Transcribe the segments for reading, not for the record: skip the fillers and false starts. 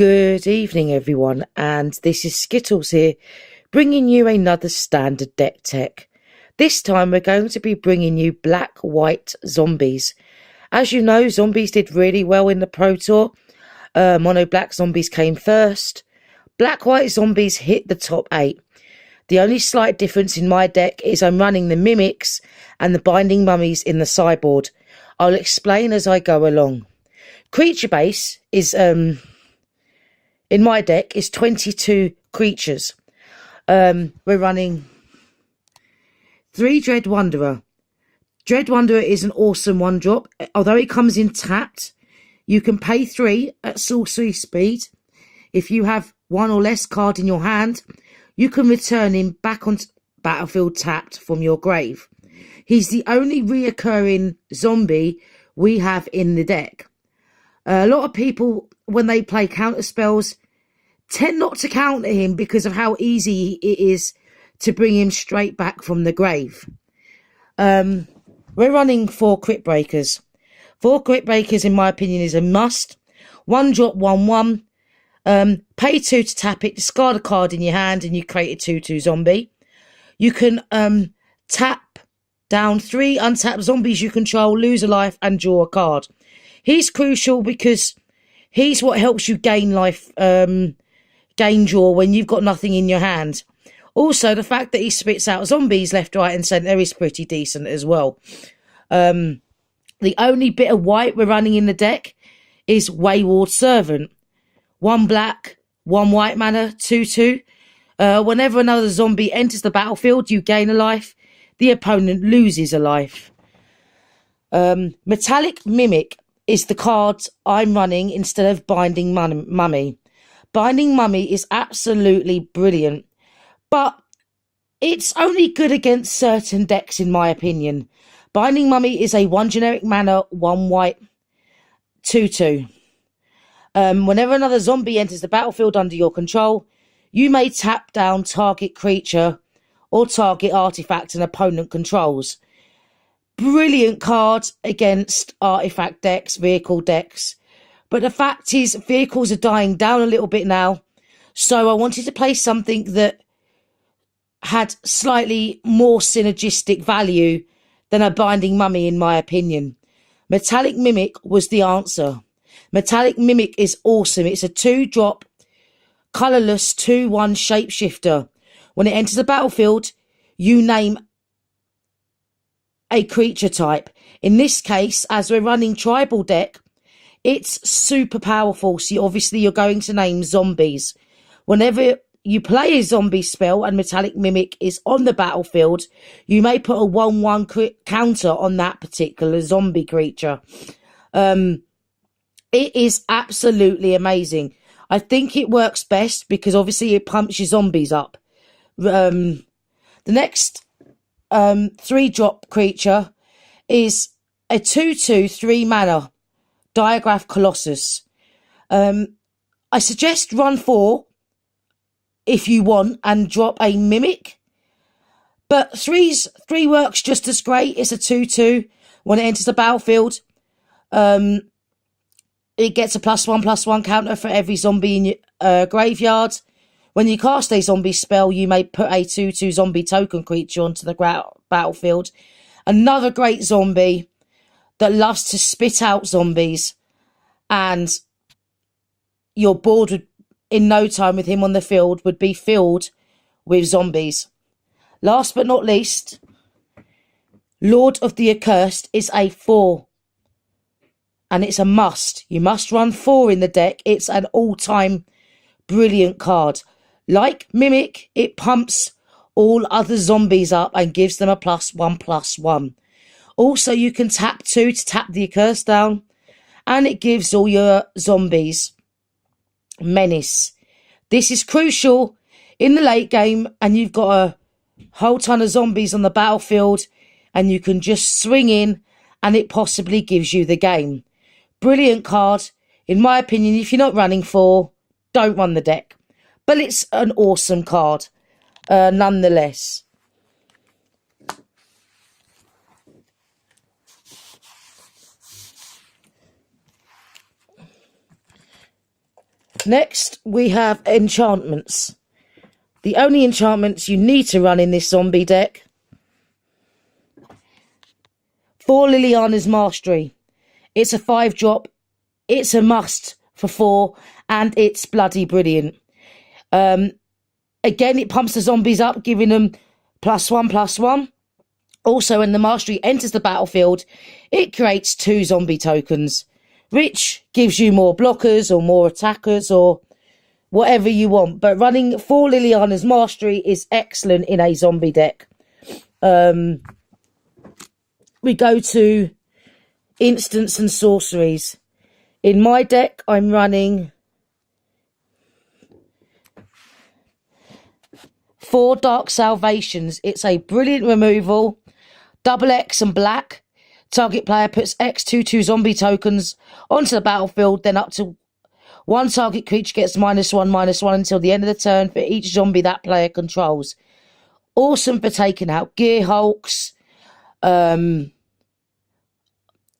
Good evening, everyone, and this is Skittles here, bringing you another standard deck tech. This time we're going to be bringing you black-white zombies. As you know, zombies did really well in the Pro Tour. Mono-black zombies came first. Black-white zombies hit the top 8. The only slight difference in my deck is I'm running the Mimics and the Binding Mummies in the sideboard. I'll explain as I go along. Creature base is, in my deck, is 22 creatures. We're running 3 Dread Wanderer. Dread Wanderer is an awesome 1-drop. Although it comes in tapped, you can pay 3 at sorcery speed. If you have 1 or less card in your hand, you can return him back on battlefield tapped from your grave. He's the only reoccurring zombie we have in the deck. A lot of people, when they play counter spells, tend not to counter him because of how easy it is to bring him straight back from the grave. We're running 4 Crypt Breakers. 4 Crypt Breakers, in my opinion, is a must. 1-drop, 1/1. Pay 2 to tap it, discard a card in your hand, and you create a 2/2 zombie. You can tap down 3 untapped zombies you control, lose a life, and draw a card. He's crucial because he's what helps you gain life, gain draw when you've got nothing in your hand. Also, the fact that he spits out zombies left, right, and centre is pretty decent as well. The only bit of white we're running in the deck is Wayward Servant. 1 black, 1 white mana, 2/2. Whenever another zombie enters the battlefield, you gain a life. The opponent loses a life. Metallic Mimic is the card I'm running instead of Binding Mummy. Binding Mummy is absolutely brilliant, but it's only good against certain decks, in my opinion. Binding Mummy is a 1 generic mana, 1 white, 2/2. Whenever another zombie enters the battlefield under your control, you may tap down target creature or target artifact an opponent controls. Brilliant card against artifact decks, vehicle decks. But the fact is, vehicles are dying down a little bit now. So I wanted to play something that had slightly more synergistic value than a Binding Mummy, in my opinion. Metallic Mimic was the answer. Metallic Mimic is awesome. It's a 2-drop, colourless 2/1 shapeshifter. When it enters the battlefield, you name a creature type. In this case, as we're running tribal deck, it's super powerful. So you're going to name zombies. Whenever you play a zombie spell and Metallic Mimic is on the battlefield, you may put a 1/1 counter on that particular zombie creature. It is absolutely amazing. I think it works best because obviously it pumps your zombies up. The next 3-drop creature is a 2/2 3 mana Diagraph Colossus. I suggest run 4 if you want and drop a Mimic, but 3 works just as great. It's a 2/2. When it enters the battlefield, it gets a +1/+1 counter for every zombie in your graveyard. When you cast a zombie spell, you may put a 2/2 zombie token creature onto the battlefield. Another great zombie that loves to spit out zombies, and your board would, in no time with him on the field, would be filled with zombies. Last but not least, Lord of the Accursed is a 4. And it's a must. You must run 4 in the deck. It's an all-time brilliant card. Like Mimic, it pumps all other zombies up and gives them a +1/+1. Also, you can tap 2 to tap the Accursed down, and it gives all your zombies menace. This is crucial in the late game, and you've got a whole ton of zombies on the battlefield, and you can just swing in, and it possibly gives you the game. Brilliant card. In my opinion, if you're not running 4, don't run the deck. But it's an awesome card, nonetheless. Next, we have enchantments. The only enchantments you need to run in this zombie deck. 4 Liliana's Mastery. It's a 5-drop. It's a must for 4, and it's bloody brilliant. Again, it pumps the zombies up, giving them +1/+1. Also, when the Mastery enters the battlefield, it creates 2 zombie tokens, which gives you more blockers or more attackers or whatever you want. But running 4 Liliana's Mastery is excellent in a zombie deck. We go to instants and sorceries. In my deck, I'm running 4 Dark Salvations. It's a brilliant removal. Double X and black. Target player puts X 2/2 zombie tokens onto the battlefield, then up to 1 target creature gets -1/-1 until the end of the turn for each zombie that player controls. Awesome for taking out Gear Hulks,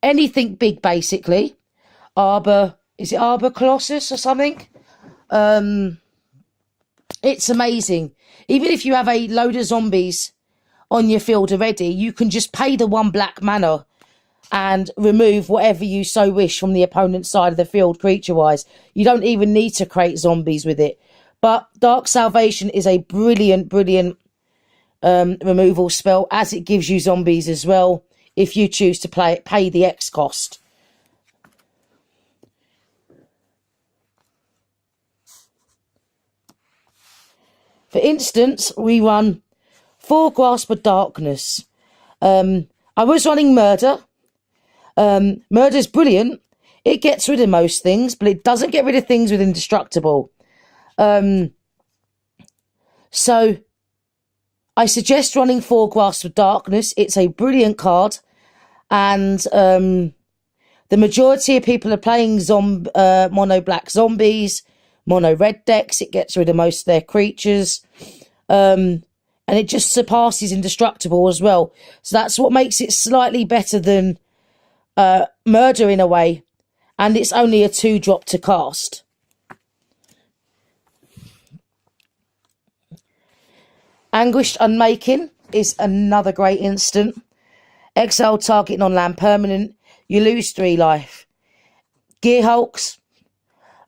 anything big basically. Arbor Colossus or something? It's amazing. Even if you have a load of zombies on your field already, you can just pay the 1 black mana and remove whatever you so wish from the opponent's side of the field creature-wise. You don't even need to create zombies with it. But Dark Salvation is a brilliant removal spell, as it gives you zombies as well if you choose to pay the X cost. For instance, we run 4 Grasp of Darkness. I was running Murder. Murder's brilliant. It gets rid of most things, but it doesn't get rid of things with Indestructible. So I suggest running 4 Grasp of Darkness. It's a brilliant card, and the majority of people are playing mono black zombies, mono red decks. It gets rid of most of their creatures, and it just surpasses Indestructible as well. So that's what makes it slightly better than Murder in a way, and it's only a 2-drop to cast. Anguished Unmaking is another great instant. Exile target non-land permanent. You lose 3 life. Gear Hulks.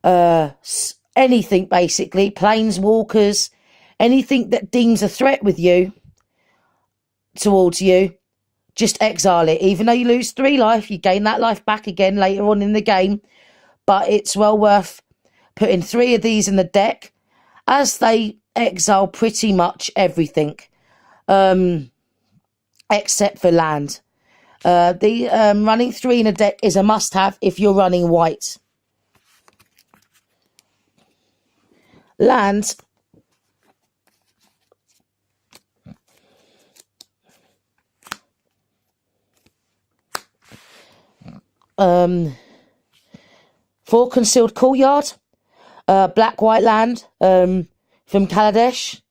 Anything basically. Planeswalkers. Anything that deems a threat with you, towards you, just exile it. Even though you lose 3 life, you gain that life back again later on in the game. But it's well worth putting 3 of these in the deck, as they exile pretty much everything, except for land. Running 3 in a deck is a must-have if you're running white. Land. For Concealed Courtyard. Black-white land from Kaladesh.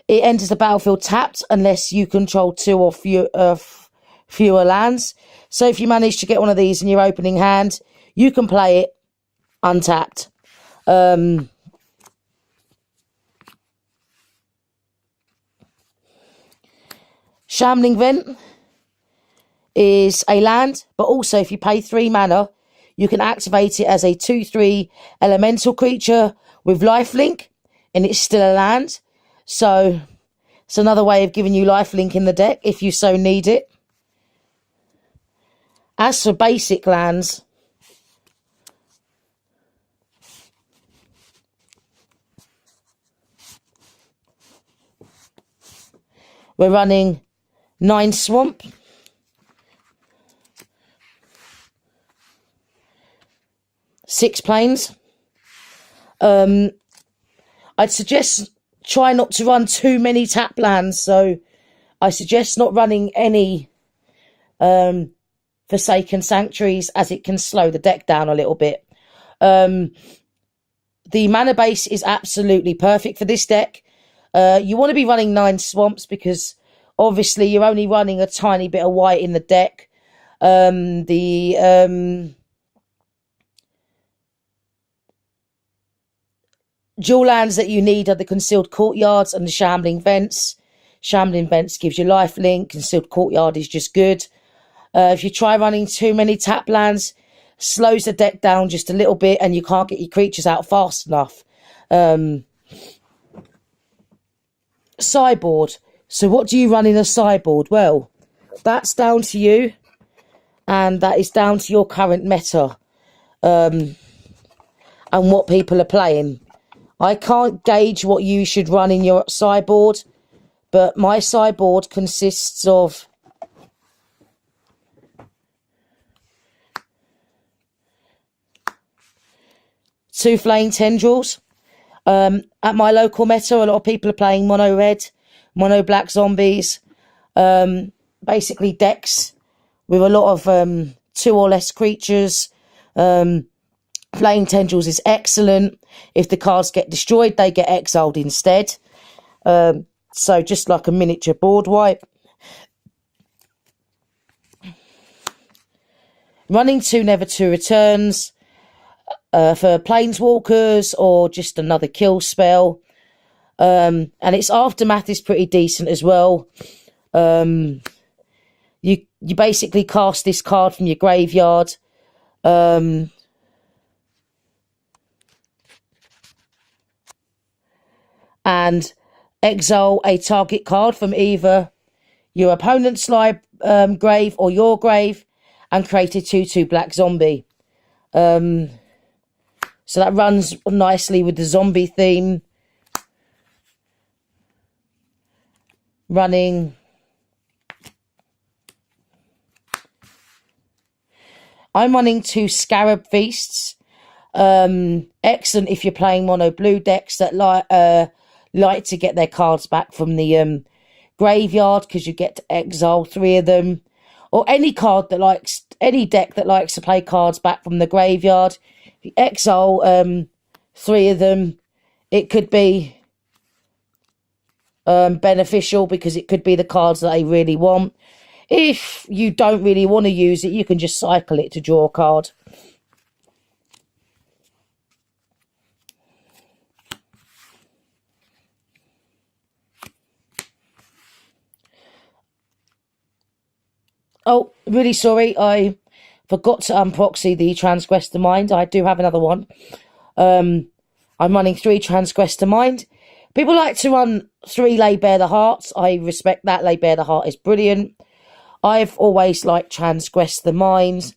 It enters the battlefield tapped unless you control 2 or fewer lands. So if you manage to get one of these in your opening hand, you can play it untapped. Shambling Vent is a land, but also if you pay 3 mana, you can activate it as a 2/3 elemental creature with lifelink, and it's still a land. So it's another way of giving you lifelink in the deck if you so need it. As for basic lands, we're running 9 Swamp, 6 Plains. I'd suggest try not to run too many tap lands, so I suggest not running any Forsaken Sanctuaries, as it can slow the deck down a little bit. The mana base is absolutely perfect for this deck. You want to be running 9 Swamps because obviously you're only running a tiny bit of white in the deck. Dual lands that you need are the Concealed Courtyards and the Shambling Vents. Shambling Vents gives you lifelink. Concealed Courtyard is just good. If you try running too many tap lands, slows the deck down just a little bit and you can't get your creatures out fast enough. Sideboard. So what do you run in a sideboard? Well, that's down to you, and that is down to your current meta and what people are playing. I can't gauge what you should run in your sideboard, but my sideboard consists of two Flame Tendrils. At my local meta, a lot of people are playing mono red, mono black zombies. Basically decks with a lot of 2 or less creatures. Flame Tendrils is excellent. If the cards get destroyed, they get exiled instead. So just like a miniature board wipe. Running 2 Never 2 Returns for Planeswalkers or just another kill spell. And its aftermath is pretty decent as well. You basically cast this card from your graveyard. And exile a target card from either your opponent's grave or your grave and create a 2/2 black zombie. So that runs nicely with the zombie theme. I'm running 2 Scarab Feasts. Excellent if you're playing mono blue decks that like to get their cards back from the graveyard, because you get to exile 3 of them. Or any deck that likes to play cards back from the graveyard. If you exile 3 of them, it could be beneficial because it could be the cards that they really want. If you don't really want to use it, you can just cycle it to draw a card. Oh, really sorry, I forgot to unproxy the Transgress the Mind. I do have another one. I'm running 3 Transgress the Mind. People like to run 3 Lay Bare the Hearts. I respect that. Lay Bare the Heart is brilliant. I've always liked Transgress the Mind.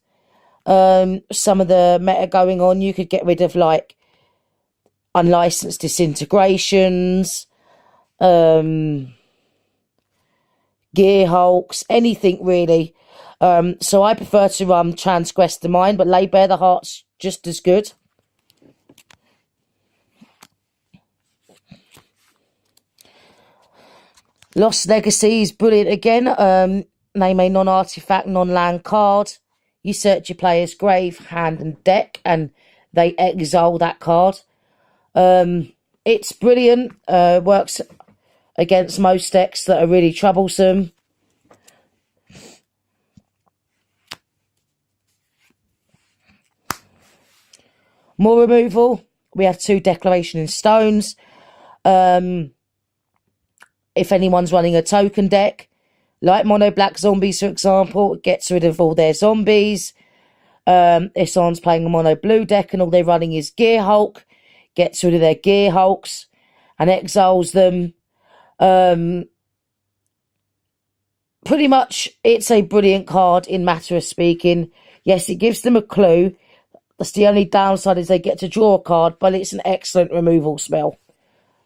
Some of the meta going on, you could get rid of like Unlicensed Disintegrations, Gear Hulks, anything really. So I prefer to run Transgress the Mind, but Lay Bare the Heart's just as good. Lost Legacy is brilliant again. Name a non-artifact, non-land card. You search your player's grave, hand and deck, and they exile that card. It's brilliant. Works against most decks that are really troublesome. More removal. We have 2 Declaration in Stones. If anyone's running a token deck, like Mono Black Zombies, for example, it gets rid of all their zombies. If someone's playing a Mono Blue deck and all they're running is Gear Hulk, gets rid of their Gear Hulks and exiles them. Pretty much, it's a brilliant card in matter of speaking. Yes, it gives them a clue. That's the only downside, is they get to draw a card, but it's an excellent removal spell.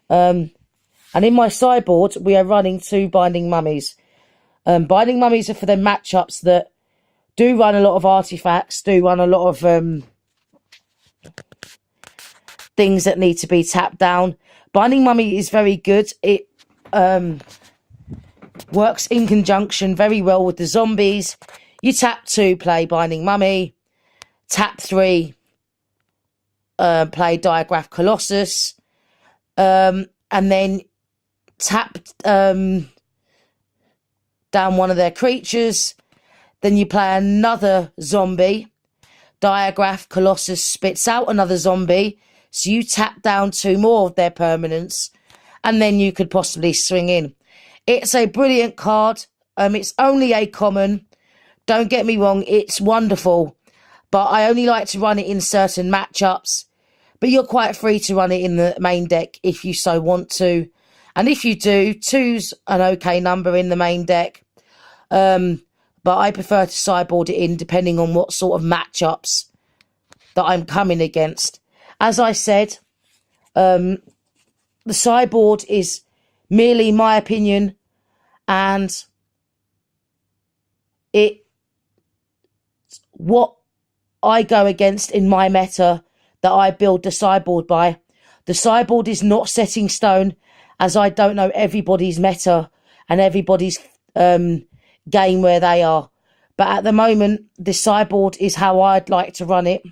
And in my sideboard, we are running 2 Binding Mummies. Binding Mummies are for the matchups that do run a lot of artifacts, do run a lot of things that need to be tapped down. Binding Mummy is very good. It works in conjunction very well with the zombies. You tap 2, play Binding Mummy. Tap 3, play Diagraph Colossus. And then tap down one of their creatures. Then you play another zombie. Diagraph Colossus spits out another zombie. So you tap down 2 more of their permanents, and then you could possibly swing in. It's a brilliant card. It's only a common. Don't get me wrong, it's wonderful. But I only like to run it in certain matchups. But you're quite free to run it in the main deck if you so want to. And if you do, 2's an okay number in the main deck. But I prefer to sideboard it in depending on what sort of matchups that I'm coming against. As I said, the sideboard is merely my opinion, and it's what I go against in my meta that I build the sideboard by. The sideboard is not set in stone, as I don't know everybody's meta and everybody's game where they are. But at the moment, the sideboard is how I'd like to run it.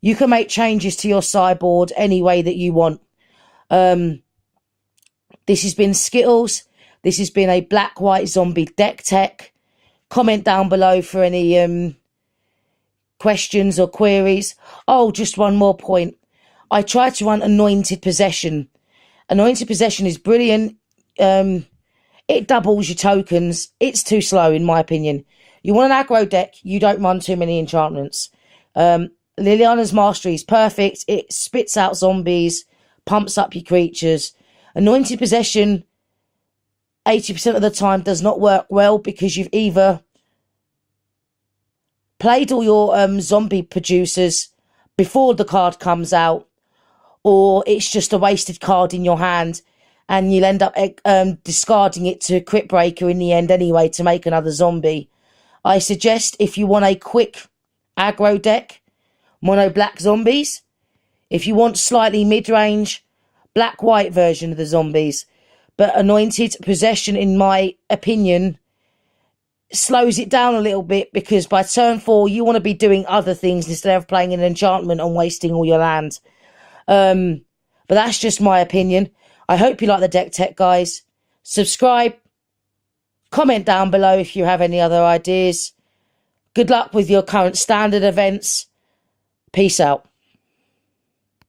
You can make changes to your sideboard any way that you want. This has been Skittles. This has been a black-white zombie deck tech. Comment down below for any questions or queries. Oh, just one more point. I tried to run Anointed Possession. Anointed Possession is brilliant. It doubles your tokens. It's too slow, in my opinion. You want an aggro deck, you don't run too many enchantments. Liliana's Mastery is perfect. It spits out zombies, pumps up your creatures. Anointed Possession, 80% of the time, does not work well because you've either played all your zombie producers before the card comes out, or it's just a wasted card in your hand and you'll end up discarding it to Crypt Breaker in the end anyway to make another zombie. I suggest if you want a quick aggro deck, mono black zombies. If you want slightly mid-range, black-white version of the zombies. But Anointed Possession, in my opinion, slows it down a little bit because by turn 4 you want to be doing other things instead of playing an enchantment and wasting all your land. But that's just my opinion. I hope you like the deck tech, guys. Subscribe. Comment down below if you have any other ideas. Good luck with your current standard events. Peace out.